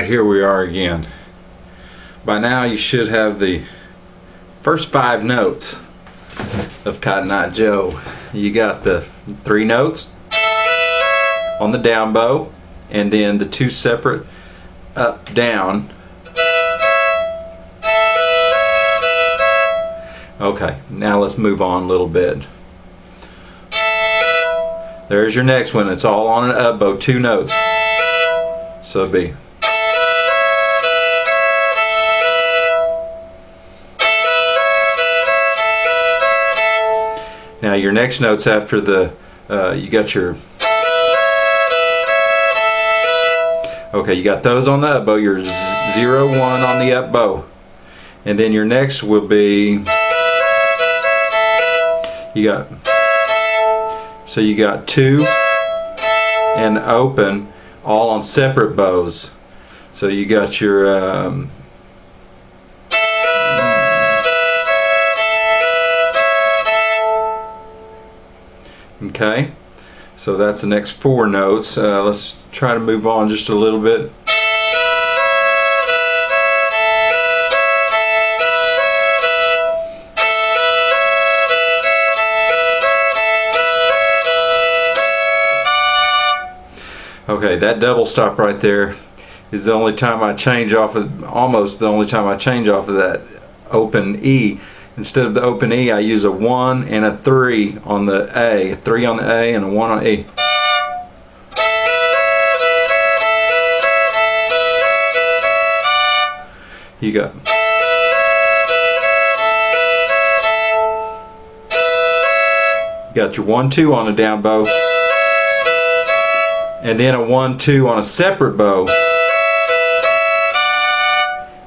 Alright, here we are again. By now you should have the first 5 notes of Cotton Eye Joe. You got the 3 notes on the down bow, and then the 2 separate up down. Okay, now let's move on a little bit. There's your next one. It's all on an up bow, 2 notes. So it'd be now your next notes after the you got your you got those on the up bow, your 0, 1 on the up bow, and then your next will be you got 2 and open, all on separate bows. So you got your okay, so that's the next 4 notes. Let's try to move on just a little bit. Okay, that double stop right there is the only time I change off of, almost the only time I change off of that open E. Instead of the open E, I use a 1 and a 3 on the A. A 3 on the A and a 1 on E. You got your 1, 2 on a down bow, and then a 1, 2 on a separate bow,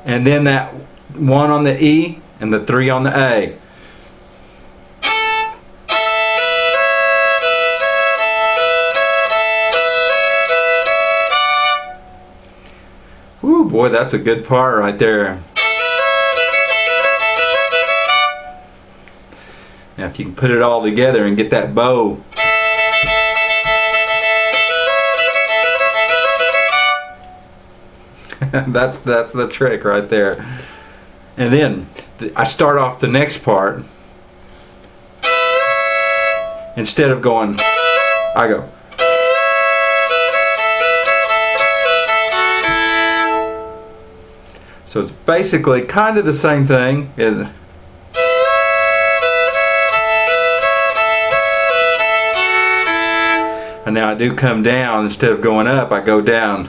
and then that 1 on the E and the 3 on the A. Woo, boy, that's a good part right there. Now if you can put it all together and get that bow that's the trick right there. And then I start off the next part, instead of going, I go so it's basically kind of the same thing. And now I do come down, instead of going up I go down.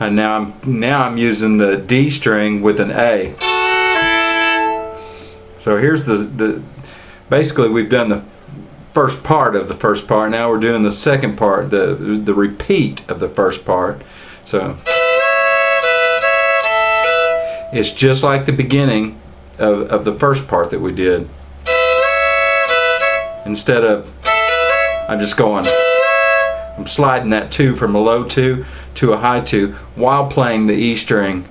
And now I'm using the D string with an A. So here's the basically we've done the first part of the first part. Now we're doing the second part, the repeat of the first part. So it's just like the beginning of the first part that we did. Instead of, I'm just going, I'm sliding that 2 from a low 2 to a high 2 while playing the E string.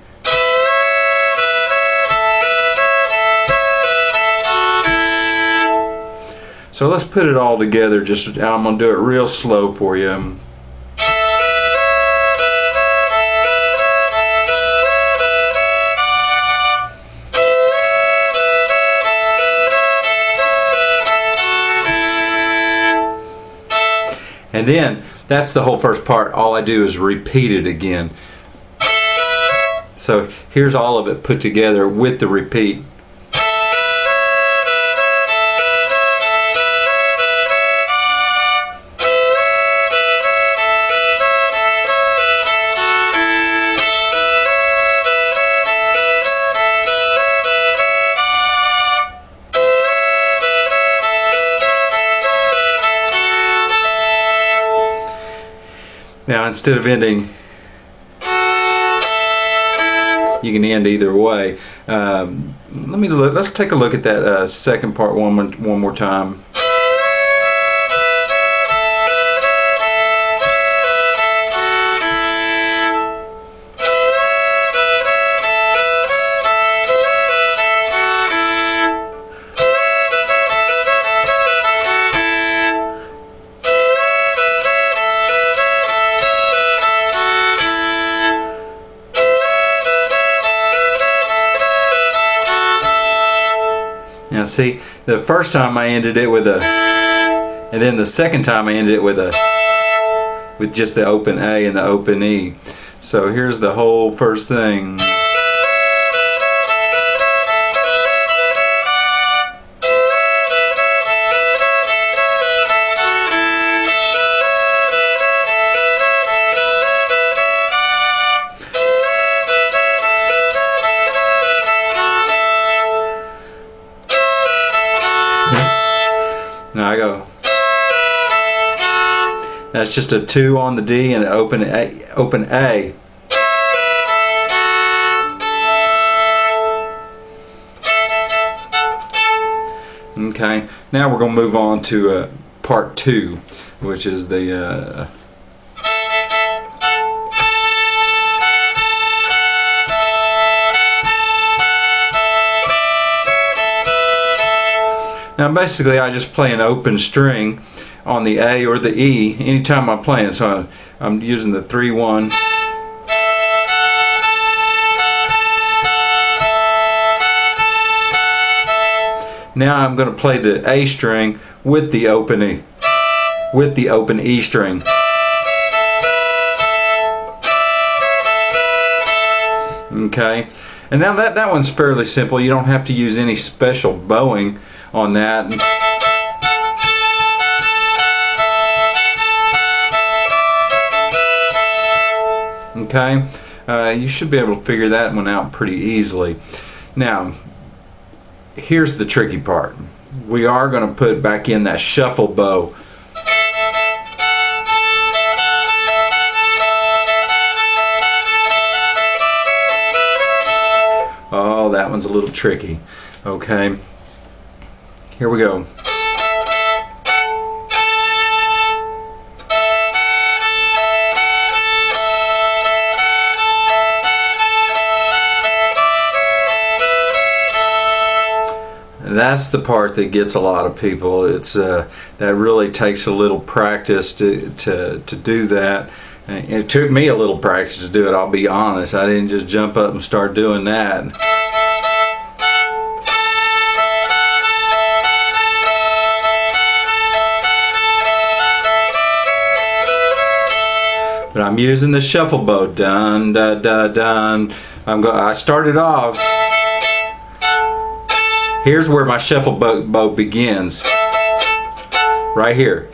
So let's put it all together. I'm going to do it real slow for you. And then that's the whole first part. All I do is repeat it again. So here's all of it put together with the repeat. Now instead of ending, you can end either way. Let's take a look at that second part one more time. See, the first time I ended it with a, and then the second time I ended it with just the open A and the open E. So here's the whole first thing. Now I go. That's just a 2 on the D and an open A. Open A. Okay. Now we're going to move on to part 2, which is the. Now basically I just play an open string on the A or the E anytime I'm playing. So I'm using the 3-1. Now I'm going to play the A string with the open E, with the open E string. Okay, and now that one's fairly simple. You don't have to use any special bowing on that. Okay, you should be able to figure that one out pretty easily. Now, here's the tricky part. We are going to put back in that shuffle bow. Oh, that one's a little tricky. Okay. Here we go. That's the part that gets a lot of people. It's that really takes a little practice to do that. And it took me a little practice to do it, I'll be honest. I didn't just jump up and start doing that. But I'm using the shuffle bow. Dun dun dun dun. I started off. Here's where my shuffle bow begins. Right here.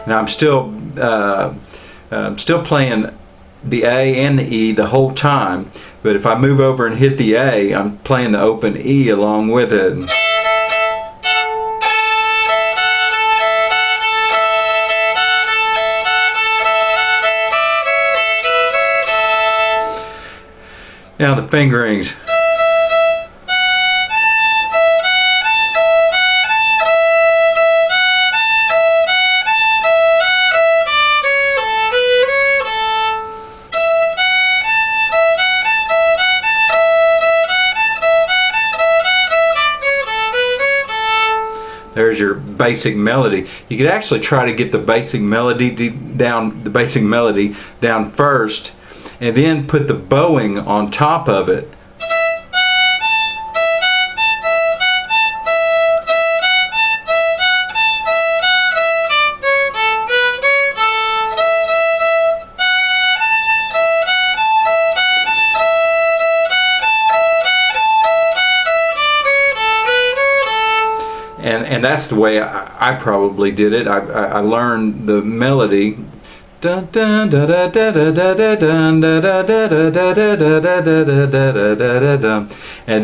Now I'm still playing the A and the E the whole time, but if I move over and hit the A, I'm playing the open E along with it. Now the fingerings. There's your basic melody. You could actually try to get the basic melody down first, and then put the bowing on top of it. And that's the way I probably did it. I learned the melody. And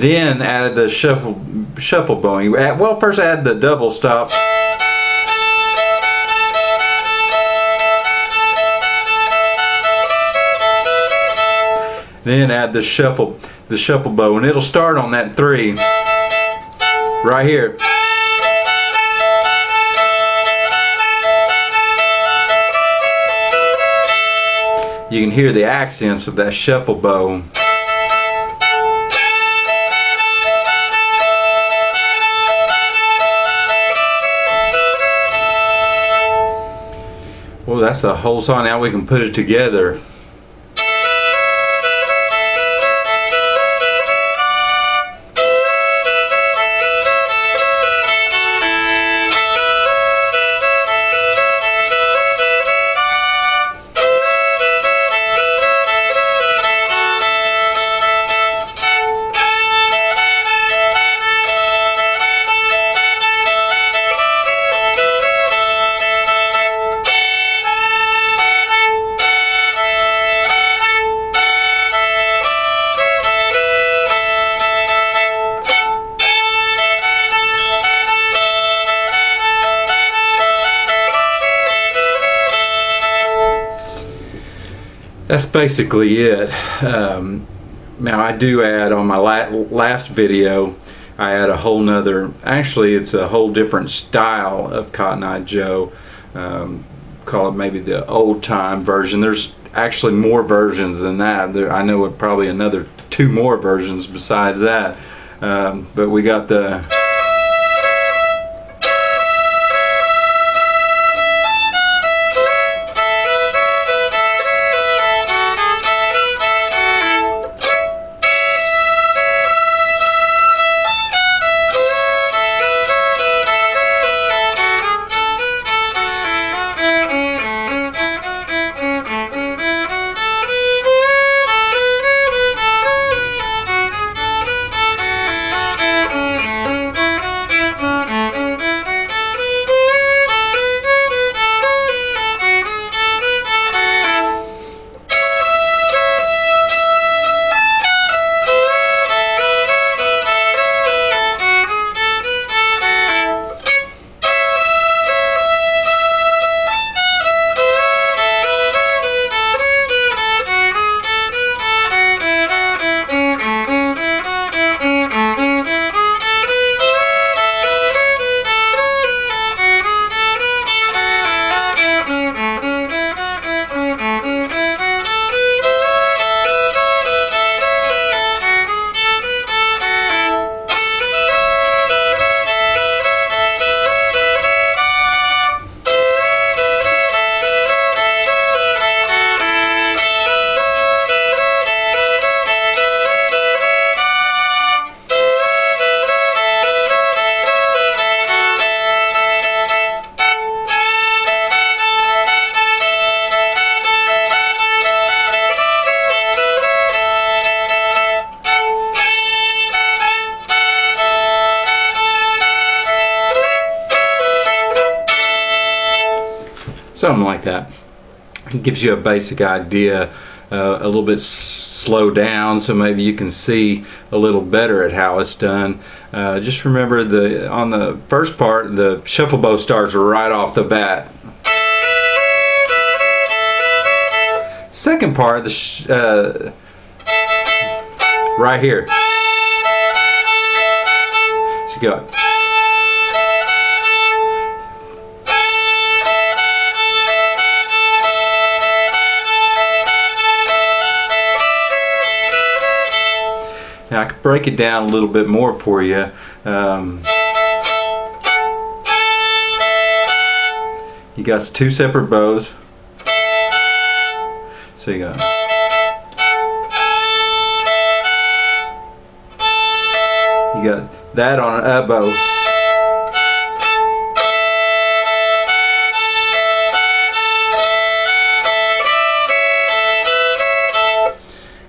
then added the shuffle bowing. Well, first add the double stop. Then add the shuffle bow, and it'll start on that 3 right here. You can hear the accents of that shuffle bow. Well, Oh, that's the whole song. Now we can put it together. That's basically it. Now I do add on my last video, I add a whole nother, actually it's a whole different style of Cotton Eye Joe. Call it maybe the old time version. There's actually more versions than that. I know probably another 2 more versions besides that. But we got the something like that. It gives you a basic idea, a little bit slow down, so maybe you can see a little better at how it's done. Just remember, on the first part, the shuffle bow starts right off the bat. Second part, right here. So you go. Now I could break it down a little bit more for you. You got 2 separate bows. So you got that on an bow.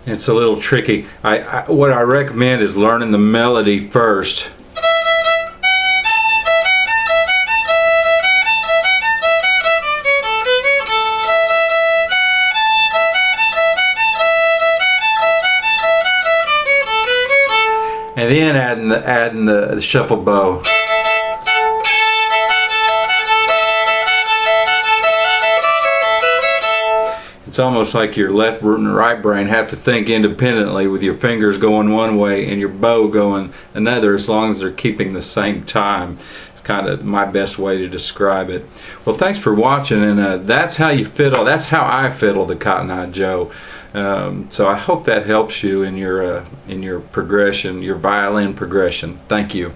It's a little tricky. What I recommend is learning the melody first. And then adding the shuffle bow. It's almost like your left and right brain have to think independently, with your fingers going one way and your bow going another, as long as they're keeping the same time. It's kind of my best way to describe it. Well, thanks for watching, and that's how you fiddle. That's how I fiddle the Cotton Eye Joe. So I hope that helps you in your progression, your violin progression. Thank you.